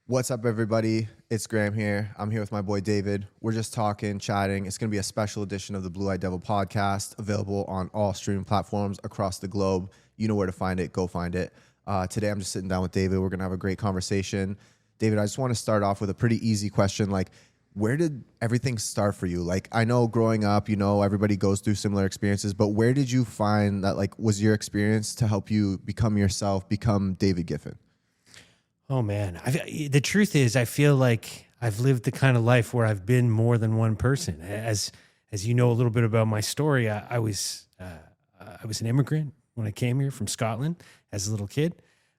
What's up, everybody? It's Graham here. I'm here with my boy David. We're just talking, chatting. It's going to be a special edition of the Blue Eyed Devil podcast, available on all streaming platforms across the globe. You know where to find it. Go find it. Today, I'm just sitting down with David. We're going to have a great conversation. David, I just want to start off with a pretty easy question. Like, where did everything start for you? Like, I know growing up, you know, everybody goes through similar experiences, but where did you find that, like, was your experience to help you become yourself, become David Giffen? Oh man, the truth is, I feel like I've lived the kind of life where I've been more than one person. As you know a little bit about my story, I was an immigrant when I came here from Scotland as a little kid.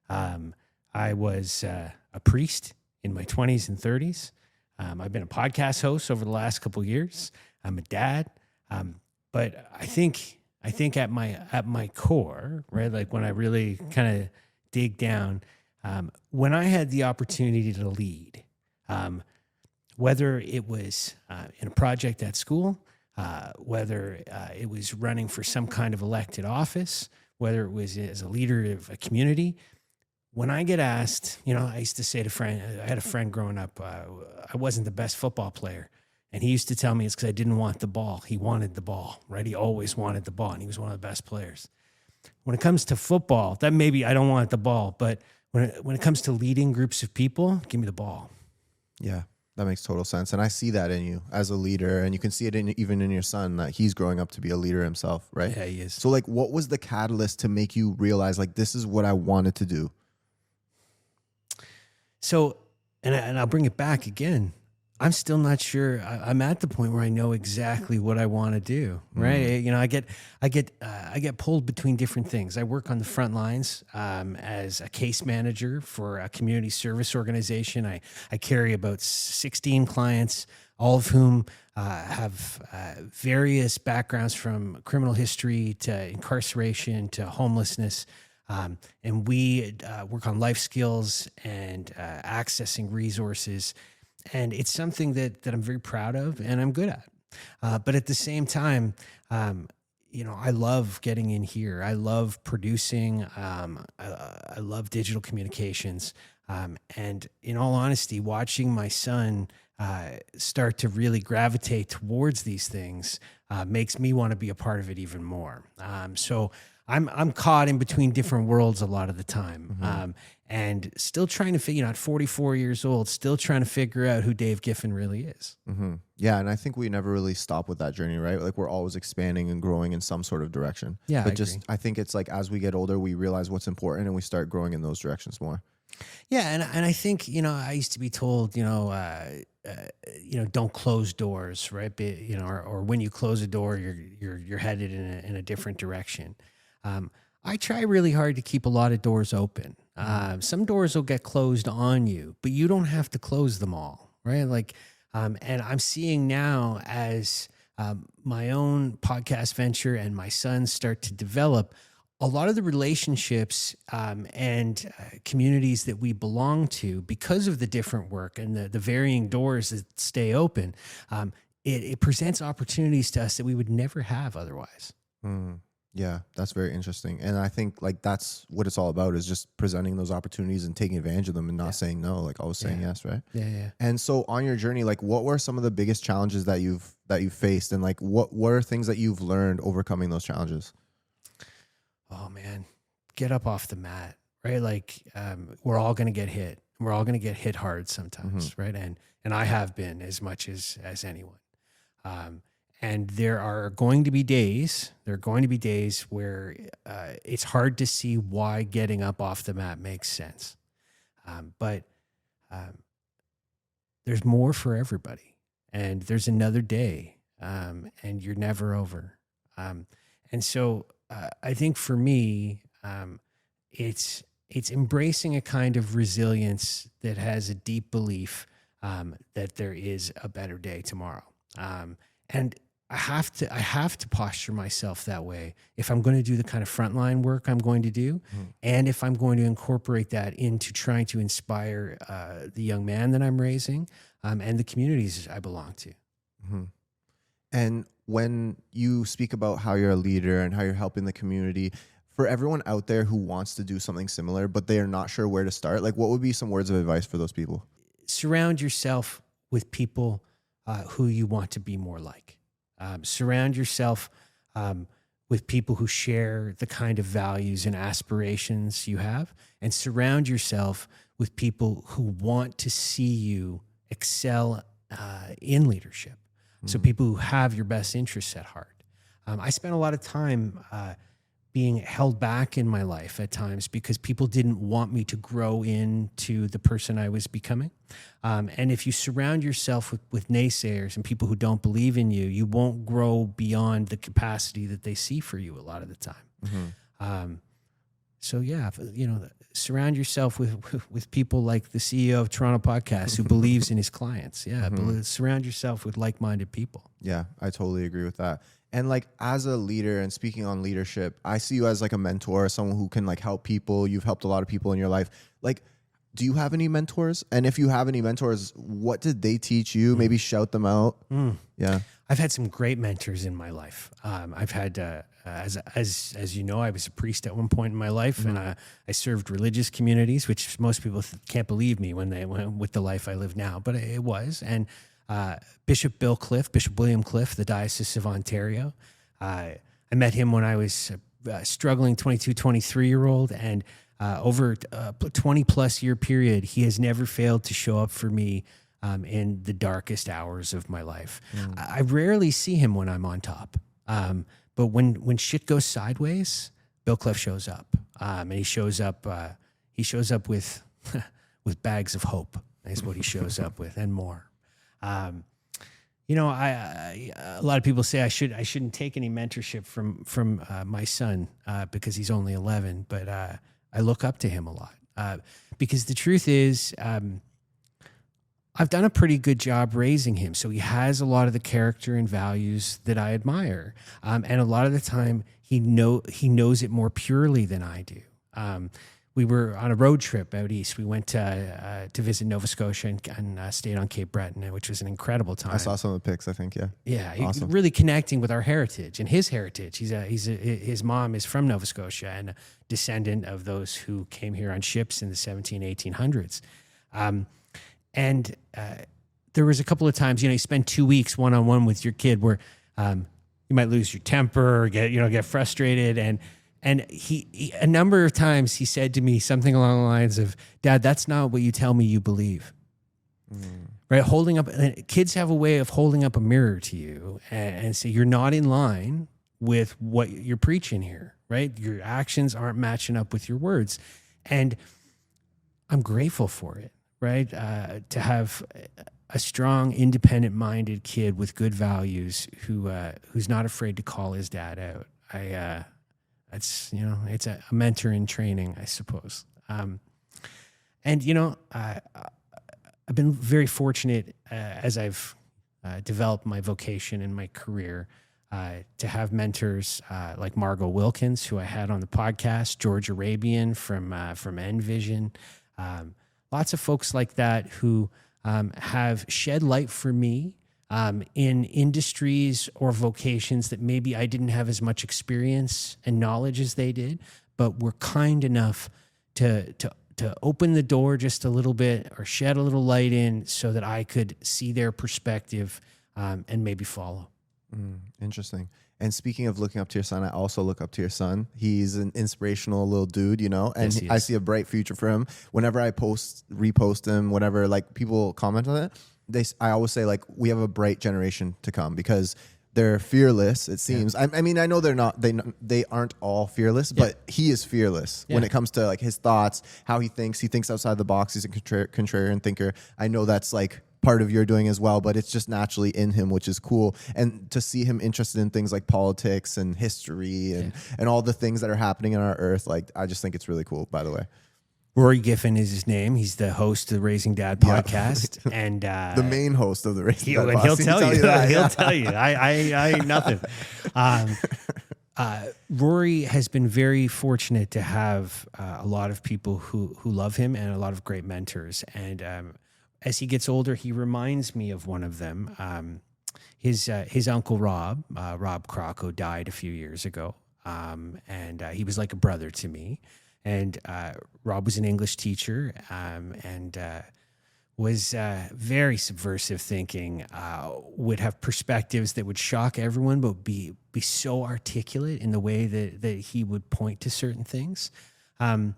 I was a priest in my 20s and 30s. I've been a podcast host over the last couple of years. I'm a dad, but I think at my core, right, like when I really kind of dig down. When I had the opportunity to lead, whether it was in a project at school, whether it was running for some kind of elected office, whether it was as a leader of a community, when I get asked, you know, I used to say to I had a friend growing up, I wasn't the best football player. And he used to tell me it's because I didn't want the ball. He wanted the ball, right? He always wanted the ball, and he was one of the best players. When it comes to football, that maybe I don't want the ball, but when it comes to leading groups of people, give me the ball. Yeah, that makes total sense. And I see that in you as a leader, and you can see it even in your son, that he's growing up to be a leader himself, right? Yeah, he is. So like, what was the catalyst to make you realize, like, this is what I wanted to do? So, and I'll bring it back again. I'm still not sure. I'm at the point where I know exactly what I want to do. Right? You know, I get pulled between different things. I work on the front lines as a case manager for a community service organization. I carry about 16 clients, all of whom have various backgrounds, from criminal history to incarceration to homelessness. And we work on life skills and accessing resources. And it's something that I'm very proud of and I'm good at. But at the same time, you know, I love getting in here. I love producing. I love digital communications. And in all honesty, watching my son start to really gravitate towards these things makes me want to be a part of it even more. So I'm caught in between different worlds a lot of the time. And still trying to figure, at 44 years old, still trying to figure out who Dave Giffen really is. Yeah, and I think we never really stop with that journey, right? Like, we're always expanding and growing in some sort of direction. Yeah, but I think it's like, as we get older, we realize what's important and we start growing in those directions more. Yeah, and I think, you know, I used to be told, don't close doors, right? Or when you close a door, you're headed in a different direction. I try really hard to keep a lot of doors open. Some doors will get closed on you, but you don't have to close them all, right? Like, and I'm seeing now as my own podcast venture and my sons start to develop, a lot of the relationships and communities that we belong to, because of the different work and the varying doors that stay open, it presents opportunities to us that we would never have otherwise. Yeah, that's very interesting. And I think, like, that's what it's all about, is just presenting those opportunities and taking advantage of them and not saying no, like always saying yes, right? Yeah. And so on your journey, like, what were some of the biggest challenges that you've faced, and like what are things that you've learned overcoming those challenges? Oh man, get up off the mat, right? Like, we're all going to get hit. We're all going to get hit hard sometimes, right? And I have been as much as anyone. And there are going to be days where it's hard to see why getting up off the mat makes sense. But there's more for everybody, and there's another day, and you're never over. And so I think for me, it's embracing a kind of resilience that has a deep belief that there is a better day tomorrow. And I have to posture myself that way if I'm going to do the kind of frontline work I'm going to do, and if I'm going to incorporate that into trying to inspire the young man that I'm raising and the communities I belong to. And when you speak about how you're a leader and how you're helping the community, for everyone out there who wants to do something similar, but they are not sure where to start, like, what would be some words of advice for those people? surround yourself with people who you want to be more like. Surround yourself with people who share the kind of values and aspirations you have, and surround yourself with people who want to see you excel in leadership. So people who have your best interests at heart. I spent a lot of time being held back in my life at times because people didn't want me to grow into the person I was becoming. And if you surround yourself with naysayers and people who don't believe in you, you won't grow beyond the capacity that they see for you a lot of the time. So yeah, surround yourself with people like the CEO of Toronto Podcast who believes in his clients. Yeah, surround yourself with like-minded people. Yeah, I totally agree with that. And like as a leader, and speaking on leadership, I see you as like a mentor, someone who can like help people. You've helped a lot of people in your life. Like, do you have any mentors? And if you have any mentors, what did they teach you? Maybe shout them out. Yeah. I've had some great mentors in my life. I've had, as you know, I was a priest at one point in my life, and I served religious communities, which most people can't believe me when they went with the life I live now, but it was. And Bishop William Cliff, the Diocese of Ontario. I met him when I was a struggling 22, 23-year-old, and over a 20-plus year period, he has never failed to show up for me in the darkest hours of my life. I rarely see him when I'm on top, but when shit goes sideways, Bill Cliff shows up, and he shows up with with bags of hope. Is what he shows up with, and more. A lot of people say I shouldn't take any mentorship from my son because he's only 11, but I look up to him a lot because the truth is I've done a pretty good job raising him, so he has a lot of the character and values that I admire, and a lot of the time he knows it more purely than I do. We were on a road trip out east. We went to visit Nova Scotia and stayed on Cape Breton, which was an incredible time. I saw some of the pics, I think, yeah. Yeah, awesome. Really connecting with our heritage and his heritage. His mom is from Nova Scotia and a descendant of those who came here on ships in the 1800s. And there was a couple of times, you spend 2 weeks one-on-one with your kid where you might lose your temper or get frustrated, and he a number of times he said to me something along the lines of, "Dad, that's not what you tell me you believe." Right? Holding up, kids have a way of holding up a mirror to you and say, you're not in line with what you're preaching here, right? Your actions aren't matching up with your words. And I'm grateful for it, right? To have a strong, independent-minded kid with good values who's not afraid to call his dad out. It's a mentor in training, I suppose. I've been very fortunate as I've developed my vocation and my career to have mentors like Margot Wilkins, who I had on the podcast, George Arabian from Envision, lots of folks like that who have shed light for me in industries or vocations that maybe I didn't have as much experience and knowledge as they did, but were kind enough to open the door just a little bit or shed a little light in so that I could see their perspective and maybe follow. Interesting. And speaking of looking up to your son, I also look up to your son. He's an inspirational little dude, and yes, I see a bright future for him. Whenever I repost him, whatever, like people comment on it, I always say like we have a bright generation to come because they're fearless. It seems. Yeah. I mean, I know they're not. They aren't all fearless, but he is fearless when it comes to like his thoughts, how he thinks. He thinks outside the box. He's a contrarian thinker. I know that's like part of your doing as well, but it's just naturally in him, which is cool. And to see him interested in things like politics and history and all the things that are happening on our earth, like I just think it's really cool. By the way. Rory Giffen is his name. He's the host of the Raising Dad podcast, and the main host of the Raising Dad podcast. He'll tell you that. He'll tell you. I ain't nothing. Rory has been very fortunate to have a lot of people who love him and a lot of great mentors. And as he gets older, he reminds me of one of them. His uncle Rob Crocco, died a few years ago, and he was like a brother to me. And Rob was an English teacher, and was very subversive thinking, would have perspectives that would shock everyone, but be so articulate in the way that he would point to certain things. We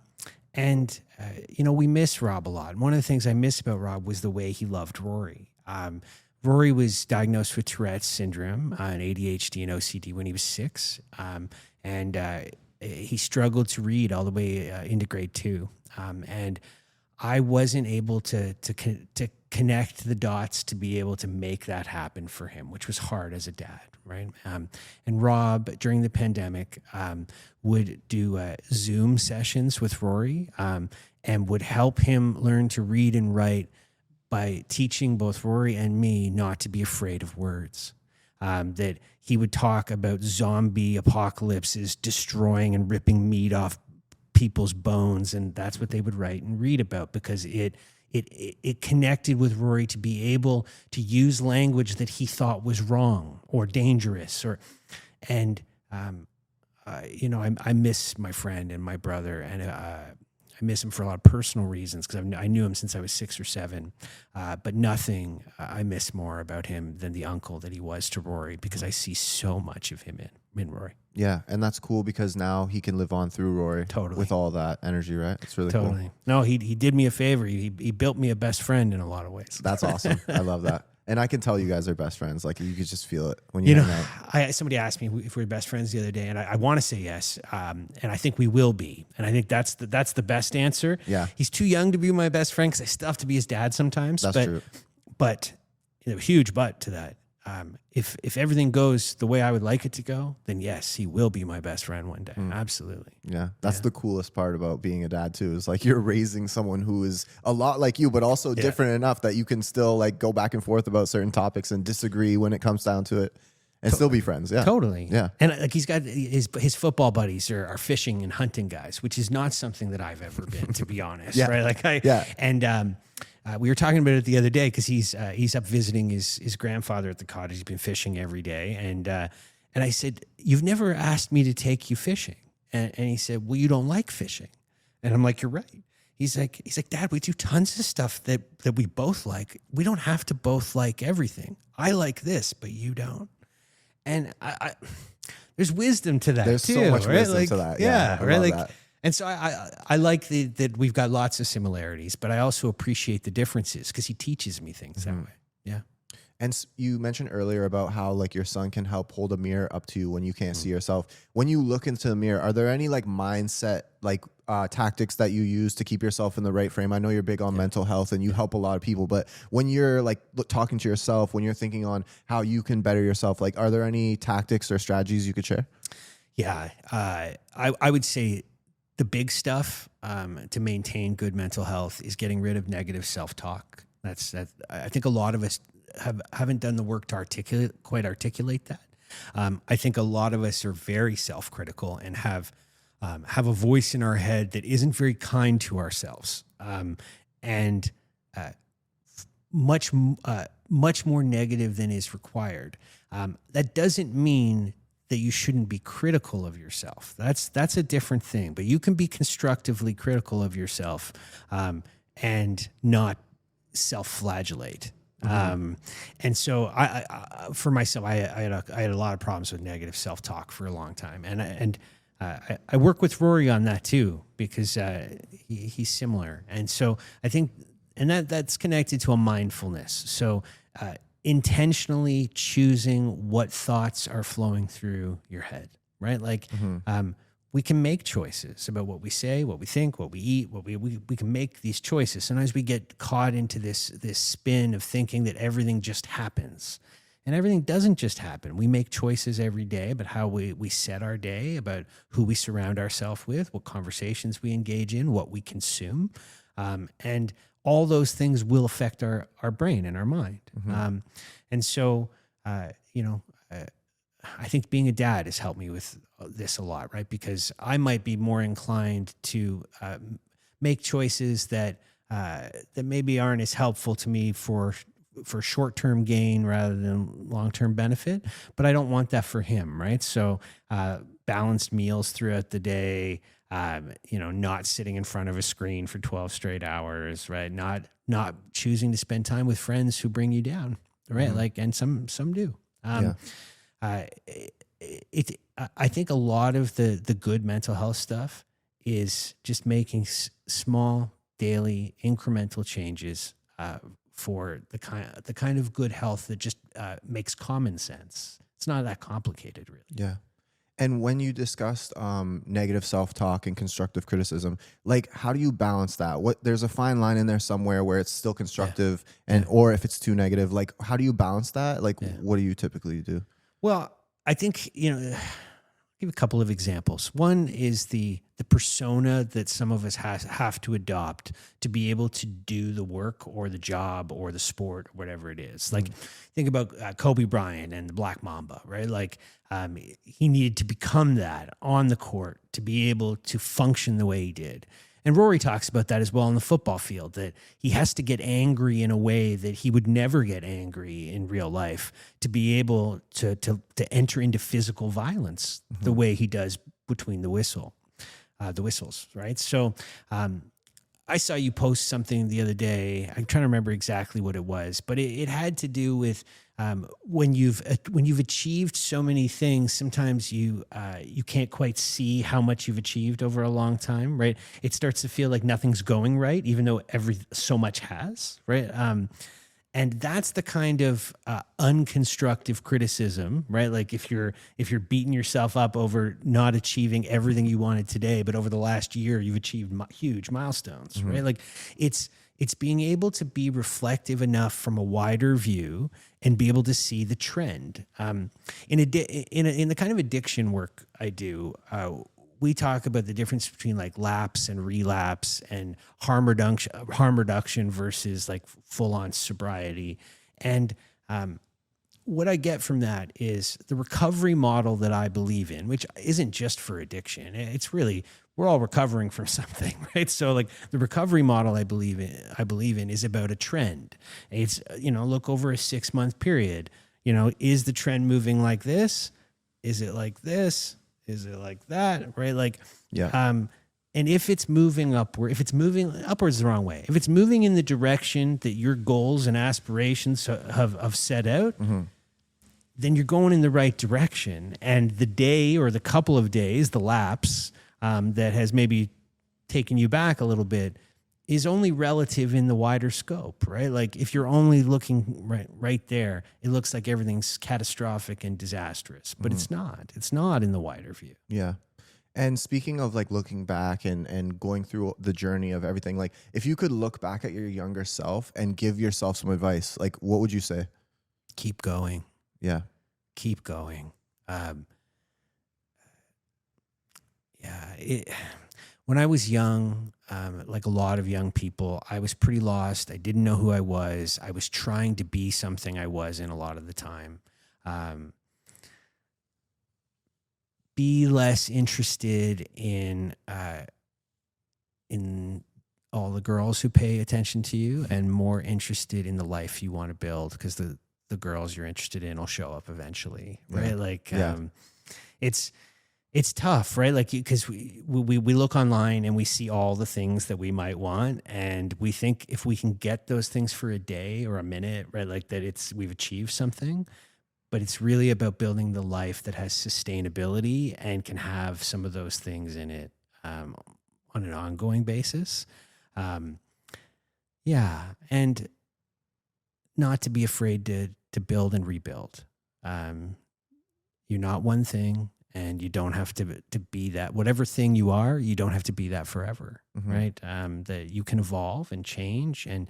miss Rob a lot. And one of the things I miss about Rob was the way he loved Rory. Rory was diagnosed with Tourette's syndrome and ADHD and OCD when he was 6. He struggled to read all the way into grade 2. And I wasn't able to connect the dots to be able to make that happen for him, which was hard as a dad, right? And Rob, during the pandemic, would do Zoom sessions with Rory and would help him learn to read and write by teaching both Rory and me not to be afraid of words. That he would talk about zombie apocalypses destroying and ripping meat off people's bones, and that's what they would write and read about, because it connected with Rory to be able to use language that he thought was wrong or dangerous. I miss my friend and my brother, and I miss him for a lot of personal reasons, because I knew him since I was 6 or 7. But nothing I miss more about him than the uncle that he was to Rory, because I see so much of him in Rory. Yeah, and that's cool because now he can live on through Rory. Totally. With all that energy, right? It's really cool. No, he did me a favor. He built me a best friend in a lot of ways. That's awesome. I love that. And I can tell you guys are best friends. Like, you could just feel it when you hang out. Somebody asked me if we're best friends the other day, and I want to say yes, and I think we will be, and I think that's the best answer. Yeah, he's too young to be my best friend because I still have to be his dad sometimes. That's true. But huge but to that. If everything goes the way I would like it to go, then yes, he will be my best friend one day. Absolutely. Yeah. That's the coolest part about being a dad too, is like you're raising someone who is a lot like you, but also different enough that you can still like go back and forth about certain topics and disagree when it comes down to it and still be friends. Yeah. Totally. Yeah. And like he's got his football buddies are fishing and hunting guys, which is not something that I've ever been, to be honest. Right. Like we were talking about it the other day because he's up visiting his grandfather at the cottage. He's been fishing every day, and I said, "You've never asked me to take you fishing," and he said, "Well, you don't like fishing," and I'm like, "You're right." He's like, "Dad, we do tons of stuff that we both like. We don't have to both like everything. I like this, but you don't." And I there's wisdom to that. There's too, so much right? wisdom to that. Yeah, right. Like. That. And so I like that we've got lots of similarities, but I also appreciate the differences because he teaches me things that way. Yeah. And you mentioned earlier about how like your son can help hold a mirror up to you when you can't see yourself. When you look into the mirror, are there any like mindset like tactics that you use to keep yourself in the right frame? I know you're big on mental health and you help a lot of people, but when you're like talking to yourself, when you're thinking on how you can better yourself, like are there any tactics or strategies you could share? Yeah. I would say the big stuff to maintain good mental health is getting rid of negative self-talk. That's I think a lot of us haven't done the work to articulate that. I think a lot of us are very self-critical and have a voice in our head that isn't very kind to ourselves, and much more negative than is required. That doesn't mean that you shouldn't be critical of yourself. That's a different thing. But you can be constructively critical of yourself and not self-flagellate. And so I for myself, I had a lot of problems with negative self-talk for a long time, and I work with Rory on that too because he's similar. And so I think, and that's connected to a mindfulness. So intentionally choosing what thoughts are flowing through your head, right? Like we can make choices about what we say, what we think, what we eat, we can make these choices. Sometimes we get caught into this spin of thinking that everything just happens. And everything doesn't just happen. We make choices every day about how we set our day, about who we surround ourselves with, what conversations we engage in, what we consume. And all those things will affect our brain and our mind. And so, I think being a dad has helped me with this a lot, right? Because I might be more inclined to make choices that maybe aren't as helpful to me for short-term gain rather than long-term benefit, but I don't want that for him, right? So balanced meals throughout the day, not sitting in front of a screen for 12 straight hours, right? Not not choosing to spend time with friends who bring you down, right? Like, and some do. I think a lot of the good mental health stuff is just making small, daily, incremental changes for the kind of good health that just makes common sense. It's not that complicated, really. Yeah. And when you discussed negative self-talk and constructive criticism, like how do you balance that? There's a fine line in there somewhere where it's still constructive or if it's too negative, like how do you balance that? Like what do you typically do? Well, I think, give a couple of examples. One is the persona that some of us have to adopt to be able to do the work or the job or the sport or whatever it is. Like think about Kobe Bryant and the Black Mamba, right? Like he needed to become that on the court to be able to function the way he did. And Rory talks about that as well on the football field, that he has to get angry in a way that he would never get angry in real life to be able to enter into physical violence the way he does between the whistles, right? So I saw you post something the other day. I'm trying to remember exactly what it was, but it had to do with when you've achieved so many things, sometimes you can't quite see how much you've achieved over a long time, right? It starts to feel like nothing's going right, even though so much has, right? And that's the kind of unconstructive criticism, right? Like if you're beating yourself up over not achieving everything you wanted today, but over the last year you've achieved huge milestones, right? Like it's being able to be reflective enough from a wider view and be able to see the trend. In the kind of addiction work I do, we talk about the difference between like lapse and relapse and harm reduction versus like full on sobriety. And what I get from that is the recovery model that I believe in, which isn't just for addiction. It's really, we're all recovering from something, right? So like the recovery model I believe in is about a trend. It's, look over a 6-month period, is the trend moving like this? Is it like this? Is it like that? Right? Like, and if it's moving upward, if it's moving upwards the wrong way, if it's moving in the direction that your goals and aspirations have set out, then you're going in the right direction. And the day or the couple of days, the lapse that has maybe taken you back a little bit is only relative in the wider scope, right? Like if you're only looking right there, it looks like everything's catastrophic and disastrous, but it's not. It's not in the wider view. Yeah. And speaking of like looking back and going through the journey of everything, like if you could look back at your younger self and give yourself some advice, like what would you say? Keep going. Yeah. Keep going. When I was young, like a lot of young people, I was pretty lost. I didn't know who I was. I was trying to be something I wasn't a lot of the time. Be less interested in all the girls who pay attention to you and more interested in the life you want to build, because the girls you're interested in will show up eventually, right? Like, it's tough, right? Like, because we look online and we see all the things that we might want, and we think if we can get those things for a day or a minute, right, like that we've achieved something. But it's really about building the life that has sustainability and can have some of those things in it on an ongoing basis. And not to be afraid to build and rebuild. You're not one thing. And you don't have to be that. Whatever thing you are, you don't have to be that forever, right? That you can evolve and change, and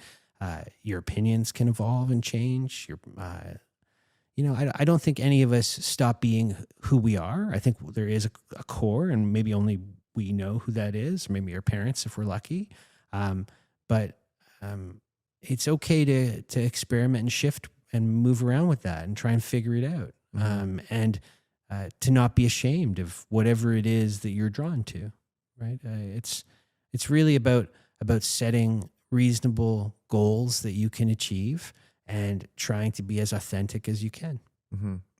your opinions can evolve and change. I don't think any of us stop being who we are. I think there is a core, and maybe only we know who that is, or maybe our parents if we're lucky. But it's okay to experiment and shift and move around with that and try and figure it out. And to not be ashamed of whatever it is that you're drawn to, right? It's really about setting reasonable goals that you can achieve and trying to be as authentic as you can.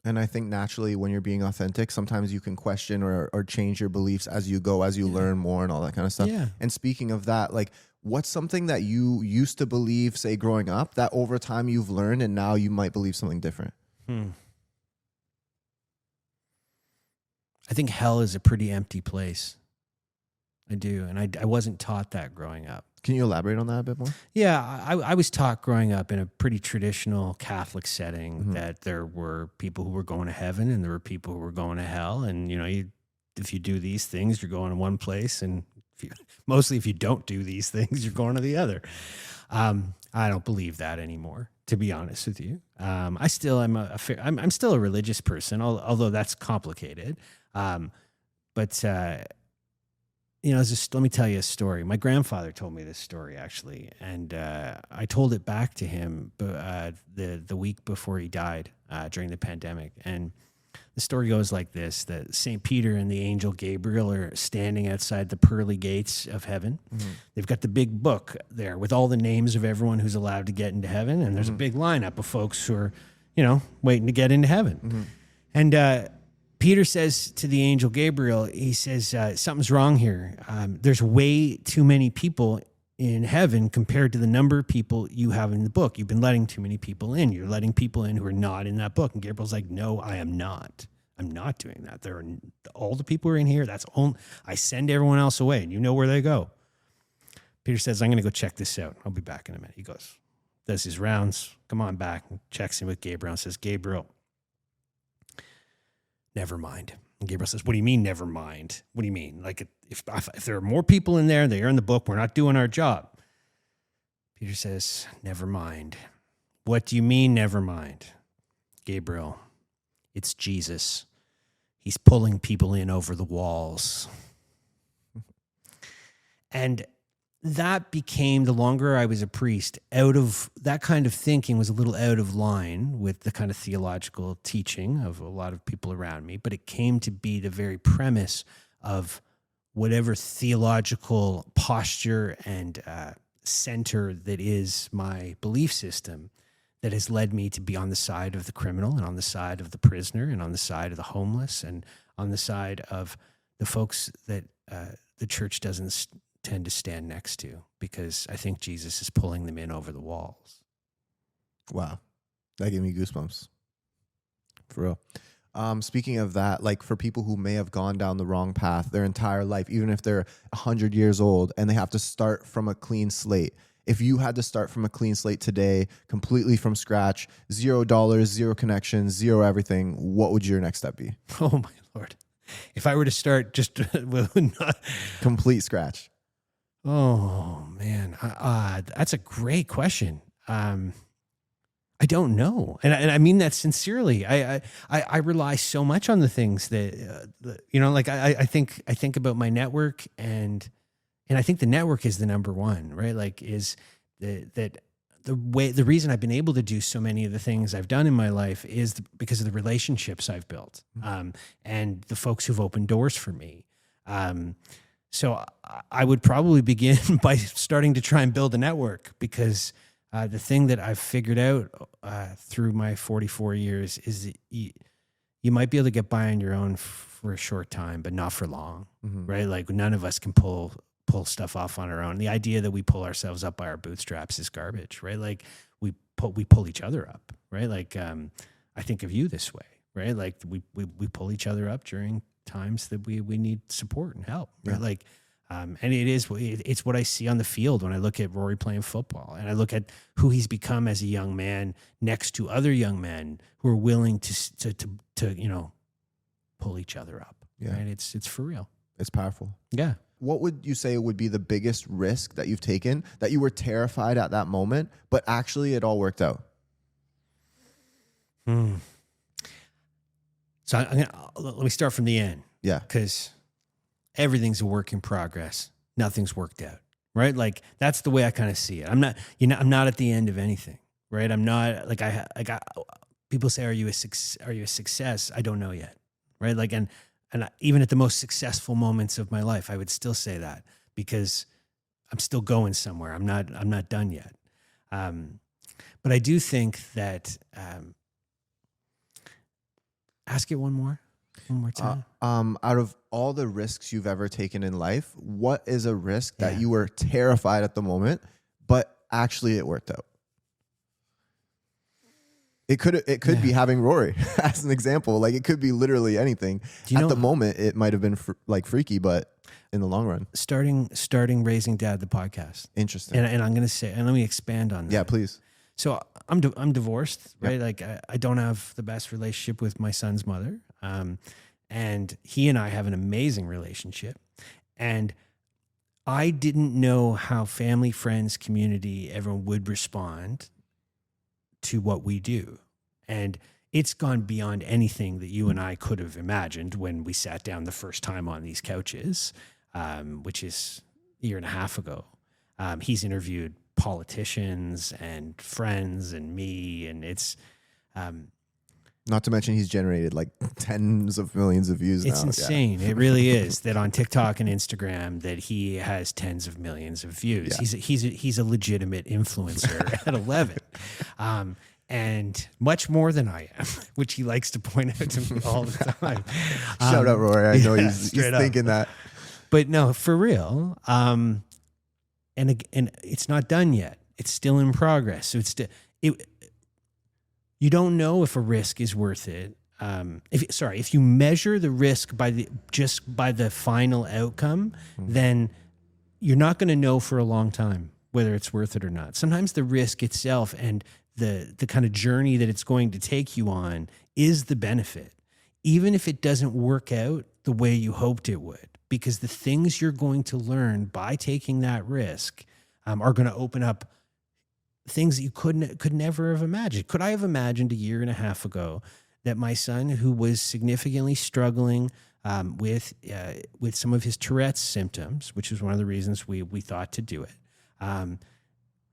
And I think naturally when you're being authentic, sometimes you can question or change your beliefs as you go, as you learn more and all that kind of stuff. And speaking of that, like what's something that you used to believe, say, growing up, that over time you've learned and now you might believe something different? I think hell is a pretty empty place. I do. And I wasn't taught that growing up. Can you elaborate on that a bit more? Yeah, I was taught growing up in a pretty traditional Catholic setting that there were people who were going to heaven and there were people who were going to hell. And, if you do these things, you're going to one place. And mostly if you don't do these things, you're going to the other. I don't believe that anymore, to be honest with you. I'm still a religious person, although that's complicated. Let me tell you a story. My grandfather told me this story actually, and I told it back to him the week before he died during the pandemic. And the story goes like this: that St. Peter and the angel Gabriel are standing outside the pearly gates of heaven. They've got the big book there with all the names of everyone who's allowed to get into heaven, and there's a big lineup of folks who are, waiting to get into heaven. And Peter says to the angel Gabriel, he says, something's wrong here. There's way too many people in heaven compared to the number of people you have in the book. You've been letting too many people in. You're letting people in who are not in that book. And Gabriel's like, no, I am not. I'm not doing that. There are all the people who are in here. I send everyone else away, and you know where they go. Peter says, I'm going to go check this out. I'll be back in a minute. He goes, does his rounds, come on back, and checks in with Gabriel and says, Gabriel, never mind. And Gabriel says, what do you mean, never mind? What do you mean? Like, if there are more people in there, they are in the book, we're not doing our job. Peter says, never mind. What do you mean, never mind? Gabriel, it's Jesus. He's pulling people in over the walls. And that became, the longer I was a priest, out of that kind of thinking was a little out of line with the kind of theological teaching of a lot of people around me, but it came to be the very premise of whatever theological posture and center that is my belief system that has led me to be on the side of the criminal and on the side of the prisoner and on the side of the homeless and on the side of the folks that the church doesn't tend to stand next to, because I think Jesus is pulling them in over the walls. Wow. That gave me goosebumps. For real. Speaking of that, like for people who may have gone down the wrong path their entire life, even if they're 100 years old and they have to start from a clean slate. If you had to start from a clean slate today, completely from scratch, $0, zero connections, zero everything, what would your next step be? Oh my Lord. If I were to start just complete scratch. Oh man, that's a great question. I don't know, and I mean that sincerely. I rely so much on the things that like I think about my network, and I think the network is the number one, right? Like is the reason I've been able to do so many of the things I've done in my life is because of the relationships I've built, and the folks who've opened doors for me. So I would probably begin by starting to try and build a network, because the thing that I've figured out through my 44 years is that you might be able to get by on your own for a short time, but not for long, right? Like none of us can pull stuff off on our own. The idea that we pull ourselves up by our bootstraps is garbage, right? Like we pull each other up, right? Like I think of you this way, right? Like we pull each other up during times that we need support and help, right? Yeah. Like, and it's what I see on the field when I look at Rory playing football, and I look at who he's become as a young man next to other young men who are willing to pull each other up. Yeah. Right? It's for real. It's powerful. Yeah. What would you say would be the biggest risk that you've taken, that you were terrified at that moment, but actually it all worked out? So let me start from the end. Yeah. Because everything's a work in progress. Nothing's worked out, right? Like that's the way I kind of see it. I'm not at the end of anything, right? I'm not like people say, are you a success? I don't know yet, right? Like, and even at the most successful moments of my life, I would still say that, because I'm still going somewhere. I'm not done yet. But I do think that, ask it one more. one more time. Out of all the risks you've ever taken in life, what is a risk that Yeah. you were terrified at the moment, but actually it worked out? It could be having Rory as an example. Like, it could be literally anything. Do you At know- the moment, it might have been freaky, but in the long run, Starting Raising Dad, the podcast. interesting. And I'm going to say, and let me expand on that. Yeah, please. So I'm divorced, right? Like I don't have the best relationship with my son's mother. And he and I have an amazing relationship. And I didn't know how family, friends, community, everyone would respond to what we do. And it's gone beyond anything that you and I could have imagined when we sat down the first time on these couches, which is a year and a half ago. He's interviewed politicians and friends and me, and it's Not to mention he's generated like tens of millions of views now. it's Yeah. insane. It really is that on TikTok and Instagram that he has tens of millions of views. Yeah. He's a legitimate influencer at 11. And much more than I am, which he likes to point out to me all the time. Shout out, Rory. I know yeah, he's straight up. thinking that. But no, for real. And it's not done yet. It's still in progress. So you don't know if a risk is worth it. If you measure the risk by the final outcome, then you're not going to know for a long time whether it's worth it or not. Sometimes the risk itself and the kind of journey that it's going to take you on is the benefit, even if it doesn't work out the way you hoped it would, because the things you're going to learn by taking that risk are going to open up things that you could never have imagined. Could I have imagined a year and a half ago that my son, who was significantly struggling with some of his Tourette's symptoms, which was one of the reasons we thought to do it,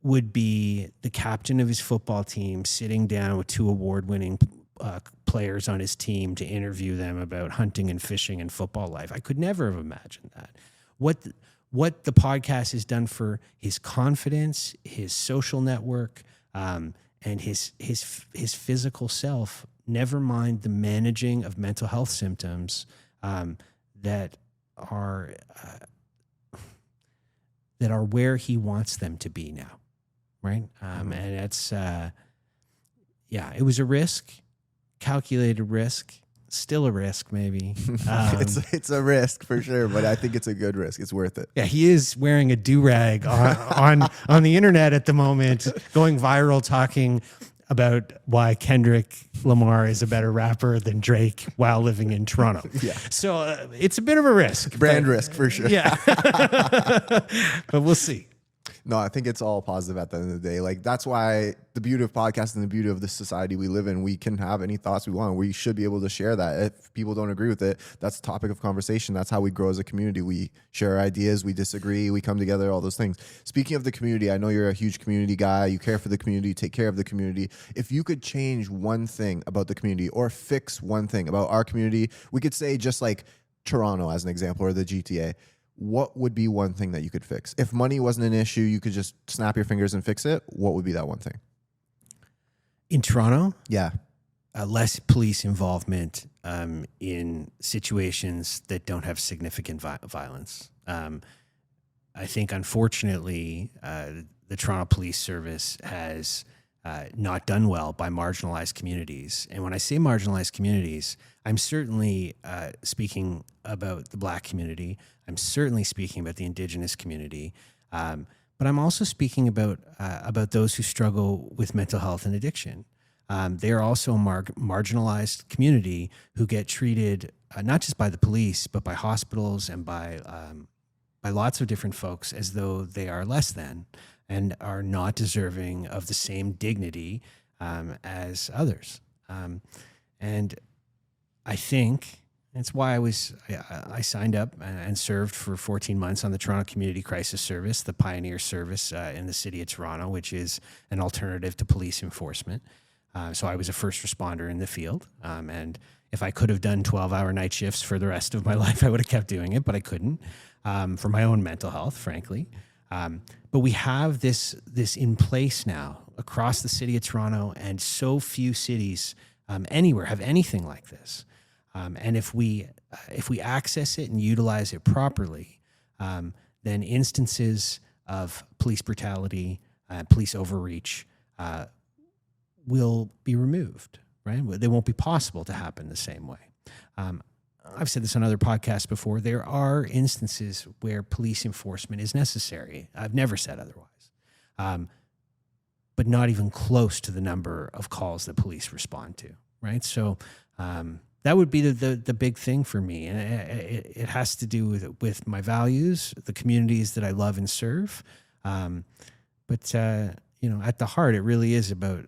would be the captain of his football team, sitting down with 2 award-winning players on his team to interview them about hunting and fishing and football life? I could never have imagined that. What the podcast has done for his confidence, his social network, and his physical self, never mind the managing of mental health symptoms that are where he wants them to be now, right? And it's it was a risk, calculated risk. Still a risk, maybe. It's a risk for sure, but I think it's a good risk. It's worth it. Yeah, he is wearing a do-rag on the internet at the moment, going viral, talking about why Kendrick Lamar is a better rapper than Drake while living in Toronto. Yeah. So it's a bit of a risk. Brand risk for sure. Yeah. But we'll see. No, I think it's all positive at the end of the day. Like, that's why the beauty of podcasts and the beauty of the society we live in, we can have any thoughts we want. We should be able to share that. If people don't agree with it, that's the topic of conversation. That's how we grow as a community. We share ideas, we disagree, we come together, all those things. Speaking of the community, I know you're a huge community guy. You care for the community, take care of the community. If you could change one thing about the community or fix one thing about our community, we could say just like Toronto as an example, or the GTA. What would be one thing that you could fix? If money wasn't an issue, you could just snap your fingers and fix it. What would be that one thing? In Toronto, Yeah. less police involvement in situations that don't have significant violence. I think, unfortunately, the Toronto Police Service has not done well by marginalized communities. And when I say marginalized communities, I'm certainly speaking about the Black community. I'm certainly speaking about the Indigenous community. But I'm also speaking about those who struggle with mental health and addiction. They are also a marginalized community who get treated not just by the police, but by hospitals and by lots of different folks as though they are less than and are not deserving of the same dignity as others. And I think that's why I signed up and served for 14 months on the Toronto Community Crisis Service, the pioneer service in the city of Toronto, which is an alternative to police enforcement. So I was a first responder in the field. And if I could have done 12-hour night shifts for the rest of my life, I would have kept doing it, but I couldn't for my own mental health, frankly. But we have this in place now across the city of Toronto, and so few cities anywhere have anything like this. And if we access it and utilize it properly, then instances of police brutality, police overreach will be removed, right? They won't be possible to happen the same way. I've said this on other podcasts before. There are instances where police enforcement is necessary. I've never said otherwise, but not even close to the number of calls that police respond to, right? So that would be the big thing for me, and it has to do with my values, the communities that I love and serve. But at the heart, it really is about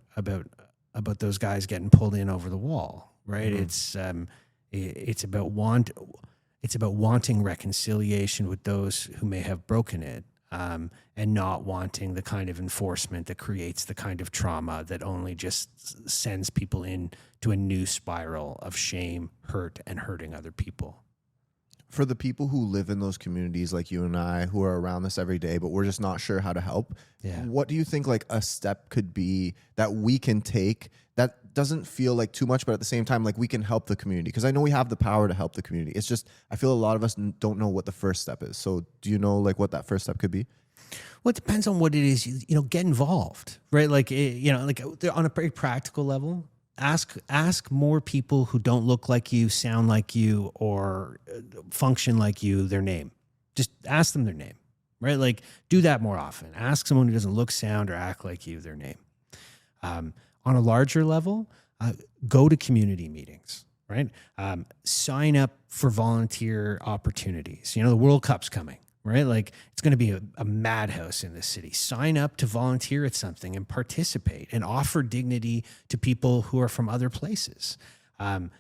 those guys getting pulled in over the wall, right? Mm-hmm. It's about wanting reconciliation with those who may have broken it, and not wanting the kind of enforcement that creates the kind of trauma that only just sends people into a new spiral of shame, hurt, and hurting other people. For the people who live in those communities like you and I, who are around this every day, but we're just not sure how to help, what do you think like a step could be that we can take that doesn't feel like too much, but at the same time, like we can help the community? Because I know we have the power to help the community. It's just, I feel a lot of us don't know what the first step is. So do you know like what that first step could be? Well, it depends on what it is. Get involved, right? Like, like on a very practical level, ask more people who don't look like you, sound like you, or function like you their name. Just ask them their name, right? Like, do that more often. Ask someone who doesn't look, sound, or act like you their name. On a larger level, go to community meetings, right? Sign up for volunteer opportunities. The World Cup's coming, right? Like, it's going to be a madhouse in this city. Sign up to volunteer at something and participate and offer dignity to people who are from other places. Read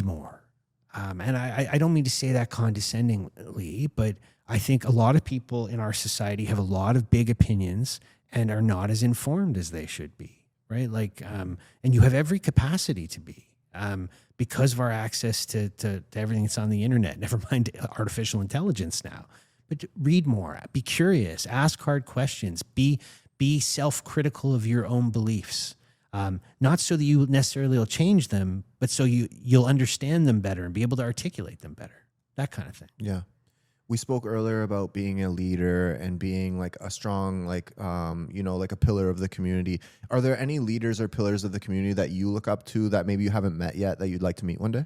more. And I don't mean to say that condescendingly, but I think a lot of people in our society have a lot of big opinions and are not as informed as they should be, right? Like, and you have every capacity to be. Because of our access to everything that's on the internet, never mind artificial intelligence now. But read more, be curious, ask hard questions, be self-critical of your own beliefs. Not so that you necessarily will change them, but so you'll understand them better and be able to articulate them better. That kind of thing. Yeah. We spoke earlier about being a leader and being like a strong, like, like a pillar of the community. Are there any leaders or pillars of the community that you look up to that maybe you haven't met yet that you'd like to meet one day?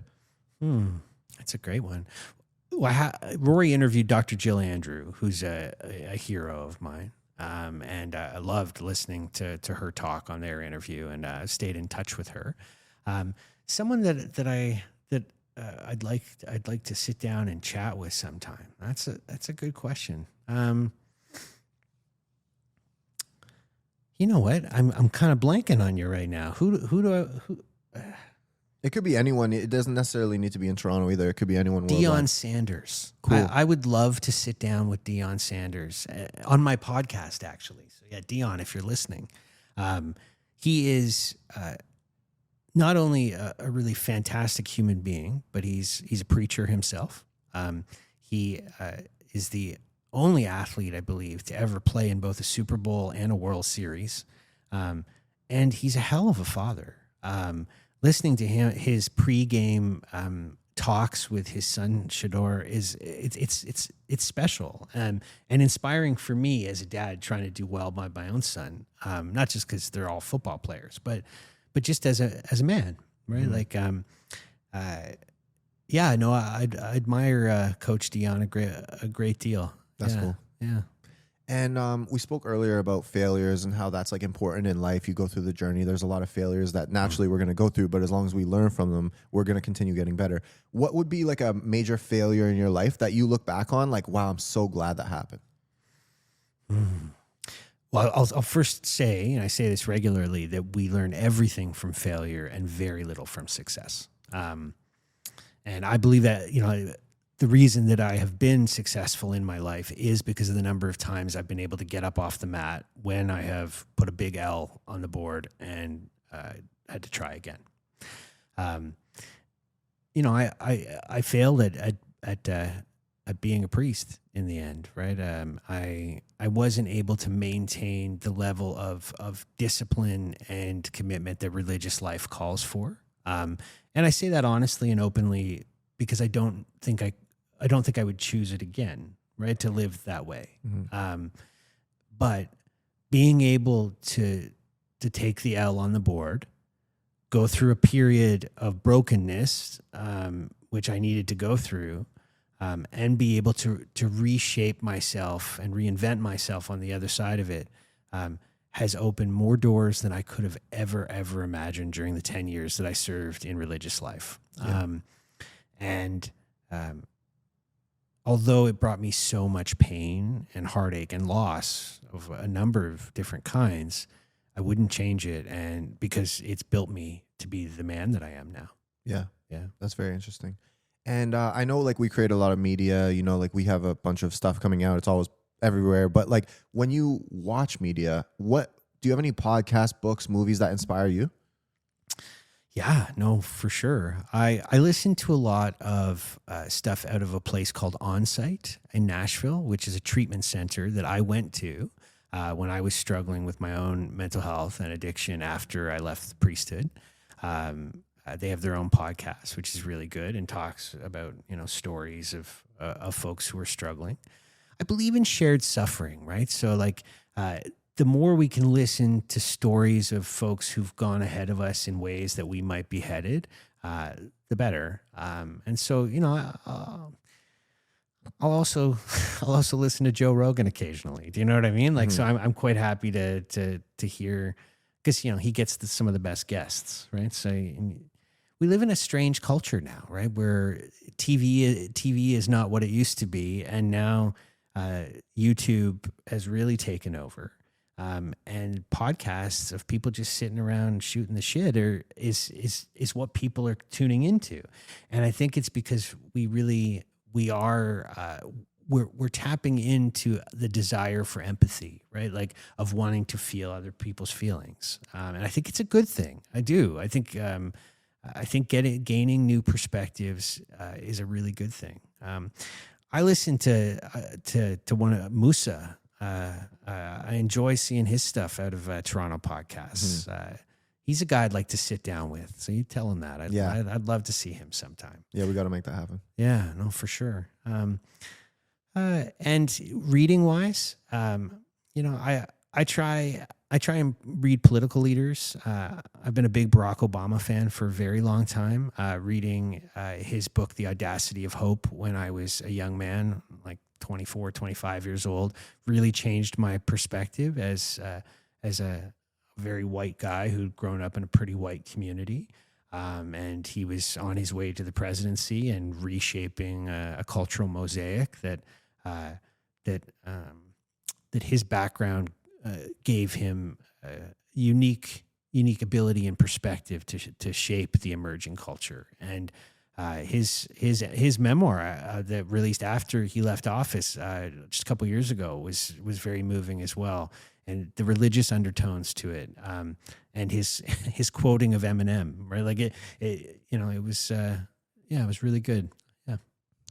That's a great one. Rory interviewed Dr. Jill Andrew, who's a hero of mine. And I loved listening to her talk on their interview, and stayed in touch with her. Someone that I'd like to sit down and chat with sometime. That's a good question. You know what? I'm kind of blanking on you right now. Who? It could be anyone. It doesn't necessarily need to be in Toronto either. It could be anyone. Deion Sanders. Cool. I would love to sit down with Deion Sanders on my podcast, actually. So yeah, Deion, if you're listening, he is. Not only a really fantastic human being, but he's a preacher himself. He is the only athlete, I believe, to ever play in both a Super Bowl and a World Series. And he's a hell of a father. Listening to his pregame talks with his son Shador it's special and inspiring for me as a dad trying to do well by my own son. Not just because they're all football players, but just as a man, right? Mm-hmm. Like, I admire Coach Deion a great deal. That's cool. Yeah. And we spoke earlier about failures and how that's like important in life. You go through the journey. There's a lot of failures that naturally we're going to go through, but as long as we learn from them, we're going to continue getting better. What would be like a major failure in your life that you look back on like, wow, I'm so glad that happened? Well, I'll first say, and I say this regularly, that we learn everything from failure and very little from success. And I believe that, the reason that I have been successful in my life is because of the number of times I've been able to get up off the mat when I have put a big L on the board and had to try again. I failed at being a priest in the end, right? I wasn't able to maintain the level of discipline and commitment that religious life calls for. And I say that honestly and openly because I don't think I would choose it again, right? To live that way. But being able to take the L on the board, go through a period of brokenness, which I needed to go through, and be able to reshape myself and reinvent myself on the other side of it, has opened more doors than I could have ever imagined during the 10 years that I served in religious life. Although it brought me so much pain and heartache and loss of a number of different kinds, I wouldn't change it, and because it's built me to be the man that I am now. Yeah. Yeah. That's very interesting. And I know like we create a lot of media, you know, like we have a bunch of stuff coming out. It's always everywhere. But like when you watch media, what do you have any podcasts, books, movies that inspire you? Yeah, no, for sure. I listen to a lot of stuff out of a place called Onsite in Nashville, which is a treatment center that I went to when I was struggling with my own mental health and addiction after I left the priesthood. They have their own podcast, which is really good and talks about, you know, stories of folks who are struggling. I believe in shared suffering, right? So like the more we can listen to stories of folks who've gone ahead of us in ways that we might be headed, the better. And so, you know, I'll also listen to Joe Rogan occasionally. Do you know what I mean? Like, so I'm quite happy to hear, because, you know, he gets some of the best guests, right? So we live in a strange culture now, right? Where TV is not what it used to be. And now YouTube has really taken over. And podcasts of people just sitting around shooting the shit is what people are tuning into. And I think it's because we're tapping into the desire for empathy, right? Like of wanting to feel other people's feelings. And I think it's a good thing. I do. I think gaining new perspectives is a really good thing. I listen to one of Musa. I enjoy seeing his stuff out of Toronto podcasts. He's a guy I'd like to sit down with. So you tell him that. I'd love to see him sometime. Yeah, we got to make that happen. Yeah, no, for sure. And reading wise, you know, I try and read political leaders. I've been a big Barack Obama fan for a very long time. Reading his book, The Audacity of Hope, when I was a young man, like 24, 25 years old, really changed my perspective as a very white guy who'd grown up in a pretty white community. And he was on his way to the presidency and reshaping a cultural mosaic that his background gave him unique ability and perspective to shape the emerging culture. And his memoir that released after he left office just a couple years ago was very moving as well. And the religious undertones to it, and his quoting of Eminem, right? Like it was really good. Yeah,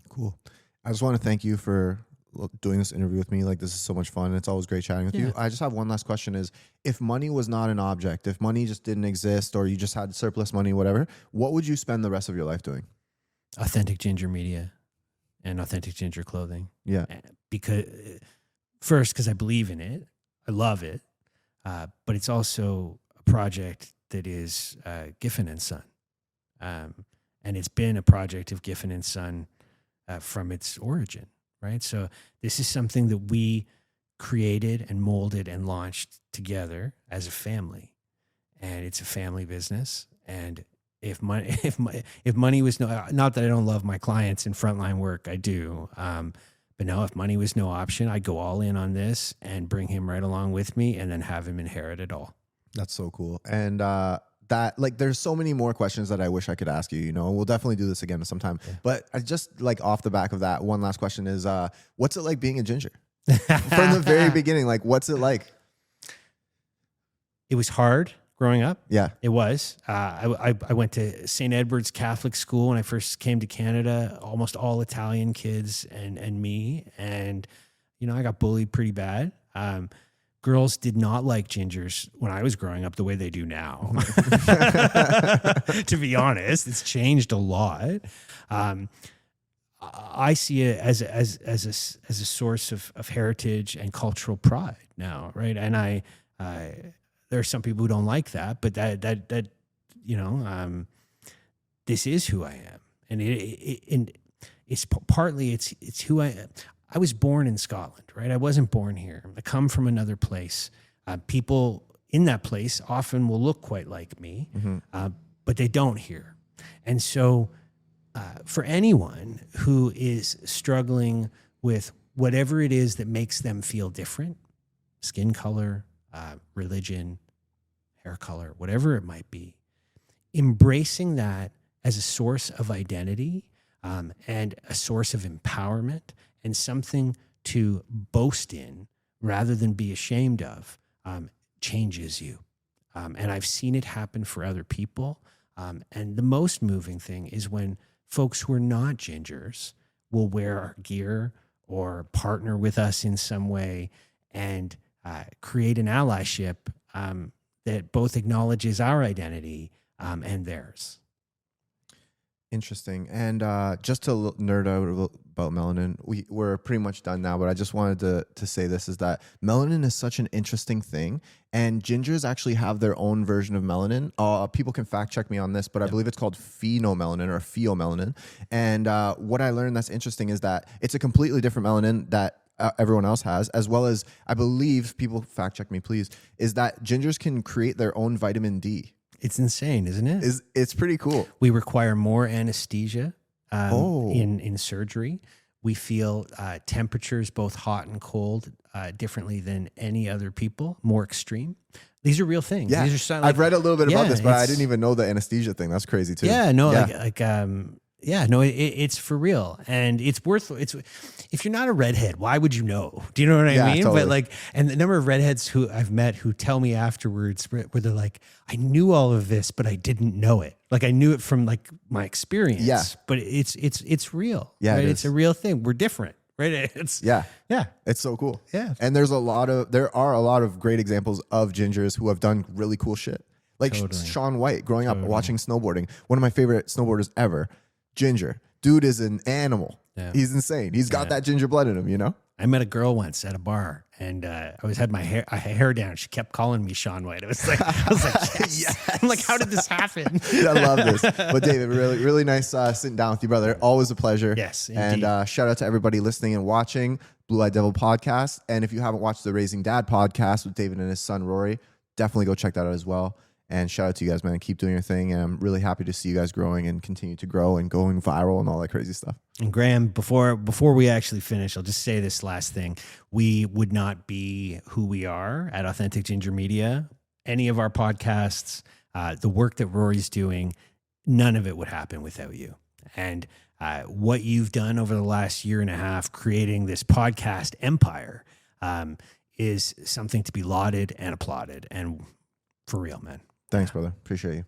cool. I just want to thank you for doing this interview with me. Like, this is so much fun. It's always great chatting with you. I just have one last question: is if money was not an object, if money just didn't exist, or you just had surplus money, whatever, what would you spend the rest of your life doing? Authentic Ginger Media and Authentic Ginger Clothing. Yeah, because I believe in it. I love it, but it's also a project that is Giffen and Son, and it's been a project of Giffen and Son from its origin, right? So this is something that we created and molded and launched together as a family, and it's a family business. And if money was not that I don't love my clients in frontline work, I do. But no, if money was no option, I'd go all in on this and bring him right along with me and then have him inherit it all. That's so cool. And that, like, there's so many more questions that I wish I could ask you, you know, we'll definitely do this again sometime. Yeah. But I just, like, off the back of that, one last question is, what's it like being a ginger? From the very beginning, like, what's it like? It was hard growing up. Yeah, it was. I went to St. Edward's Catholic School when I first came to Canada, almost all Italian kids and me. And, you know, I got bullied pretty bad. girls did not like gingers when I was growing up the way they do now. To be honest, it's changed a lot. I see it as a source of heritage and cultural pride now, right? And there are some people who don't like that, but that this is who I am, and it's partly it's who I am. I was born in Scotland, right? I wasn't born here. I come from another place. People in that place often will look quite like me, but they don't here. And so for anyone who is struggling with whatever it is that makes them feel different, skin color, religion, hair color, whatever it might be, embracing that as a source of identity and a source of empowerment and something to boast in rather than be ashamed of, changes you. And I've seen it happen for other people. And the most moving thing is when folks who are not gingers will wear our gear or partner with us in some way and create an allyship that both acknowledges our identity and theirs. Interesting. And just to nerd out about melanin, we're pretty much done now, but I just wanted to say this is that melanin is such an interesting thing, and gingers actually have their own version of melanin. People can fact check me on this, but I believe it's called phenomelanin or pheomelanin. And what I learned that's interesting is that it's a completely different melanin that everyone else has, as well as, I believe, people fact check me please, is that gingers can create their own vitamin D. It's insane, isn't it? It's pretty cool. We require more anesthesia in surgery. We feel temperatures, both hot and cold, differently than any other people, more extreme. These are real things. Yeah, These are I've read a little bit about this, but I didn't even know the anesthesia thing. That's crazy too. Yeah, no, it's for real, and it's if you're not a redhead, why would you know? Do you know what I mean? Totally. But and the number of redheads who I've met who tell me afterwards where they're like, I knew all of this, but I didn't know it. Like I knew it from like my experience. Yeah. But it's real. Yeah, right? It's a real thing. We're different, right? It's it's so cool. Yeah. And there are a lot of great examples of gingers who have done really cool shit. Like Shaun White, growing up watching snowboarding, one of my favorite snowboarders ever. Ginger. Dude is an animal. Yeah. He's insane. He's got that ginger blood in him, you know? I met a girl once at a bar, and I had my hair down. She kept calling me Shaun White. I was like, yes. Yes. I'm like, how did this happen? I love this. But David, really, really nice sitting down with you, brother. Always a pleasure. Yes, indeed. And shout out to everybody listening and watching Blue Eyed Devil podcast. And if you haven't watched the Raising Dad podcast with David and his son, Rory, definitely go check that out as well. And shout out to you guys, man. Keep doing your thing. And I'm really happy to see you guys growing and continue to grow and going viral and all that crazy stuff. And Graham, before we actually finish, I'll just say this last thing. We would not be who we are at Authentic Ginger Media. Any of our podcasts, the work that Rory's doing, none of it would happen without you. And what you've done over the last year and a half, creating this podcast empire, is something to be lauded and applauded. And for real, man. Thanks, brother. Appreciate you.